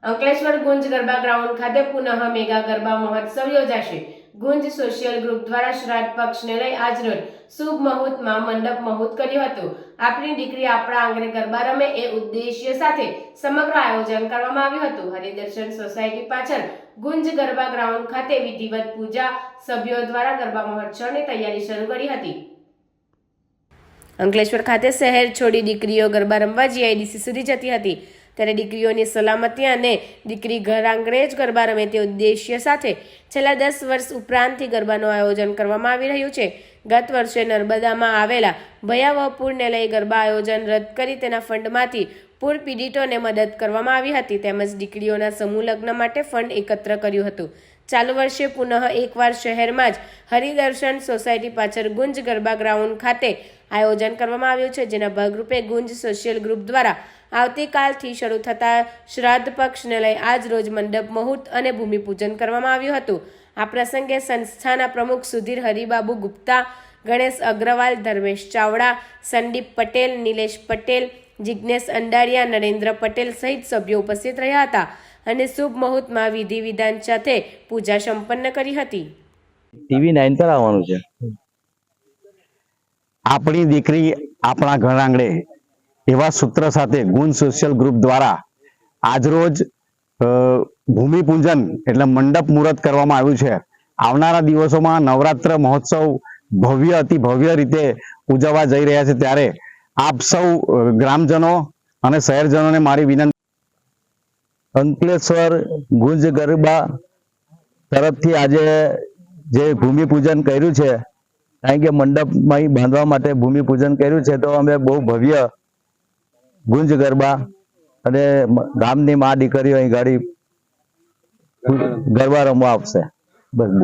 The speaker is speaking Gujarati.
અંકલેશ્વર ગુંજ ગરબા ગ્રાઉન્ડ ખાતે પુનઃ મેગા ગરબા મહોત્સવ યોજાશે। ગુંજ સોશિયલ ગ્રુપ દ્વારા શ્રાદ્ધ પક્ષને લઈ આજરોજ શુભ મુહૂર્તમાં મંડપ મુહૂર્ત કર્યું હતું। આપણી દીકરી આપણા આંગણે ગરબા રમે એ ઉદ્દેશ્ય સાથે સમગ્ર આયોજન કરવામાં આવ્યું હતું। હરિદર્શન સોસાયટી પાછળ ગુંજ ગરબા ગ્રાઉન્ડ ખાતે વિધિવત પૂજા સભ્યો દ્વારા ગરબા મહોત્સવની તૈયારી શરૂ કરી હતી। અંકલેશ્વર ખાતે શહેર છોડી દીકરીઓ ગરબા રમવા જીઆઈડીસી સુધી જતી હતી, ત્યારે દીકરીઓની સલામતી અને દીકરી ઘર આંગણે જ ગરબા રમે તે ઉદ્દેશ્ય સાથે છેલ્લા 10 વર્ષ ઉપરાંતથી ગરબાનું આયોજન કરવામાં આવી રહ્યું છે। ગત વર્ષે નર્મદામાં આવેલા ભયાવહ પૂરને લઈ ગરબા આયોજન રદ કરી તેના ફંડમાંથી પૂર પીડિતોને મદદ કરવામાં આવી હતી, તેમજ દીકરીઓના સમૂહ લગ્ન માટે ફંડ એકત્ર કર્યું હતું। ચાલુ વર્ષે પુનઃ એકવાર શહેરમાં જ હરિદર્શન સોસાયટી પાછળ ગુંજ ગરબા ગ્રાઉન્ડ ખાતે આયોજન કરવામાં આવ્યું છે, જેના ભાગરૂપે ગુંજ સોશિયલ ગ્રુપ દ્વારા આવતીકાલથી શરૂ થતા શ્રાદ્ધ પક્ષને લઈ આજ રોજ મંડપ મુહૂર્ત અને ભૂમિપૂજન કરવામાં આવ્યું હતું। આ પ્રસંગે સંસ્થાના પ્રમુખ સુધીર હરિબાબુ ગુપ્તા, ગણેશ અગ્રવાલ, ધર્મેશ ચાવડા, સંદીપ પટેલ, નિલેશ પટેલ, જિજ્ઞેશ અંડારિયા, નરેન્દ્ર પટેલ સહિત સભ્યો ઉપસ્થિત રહ્યા હતા અને શુભ મુહૂર્તમાં વિધિ વિધાન સાથે પૂજા સંપન્ન કરી હતી। TV9 પર આવવાનું છે। આપણી દીકરી આપણા ઘર આંગણે એવા સૂત્ર સાથે ગુંજ સોશિયલ ગ્રુપ દ્વારા આજરોજ ભૂમિપૂજન એટલે મંડપ મુહૂર્ત કરવામાં આવ્યું છે। આવનારા દિવસોમાં નવરાત્ર મહોત્સવ અતિ ભવ્ય રીતે ઉજવવા જઈ રહ્યા છે, ત્યારે આપ સૌ ગ્રામજનો અને શહેરજનોને મારી વિનંતી, અંકલેશ્વર ગુંજ ગરબા તરફથી આજે જે ભૂમિપૂજન કર્યું છે, કારણ કે મંડપમાં બાંધવા માટે ભૂમિપૂજન કર્યું છે, તો અમે બહુ ભવ્ય ગુંજ ગરબા અને ગામની મા દીકરીઓ અહીં ગાડી ગરબા રમવા આવશે। બસ।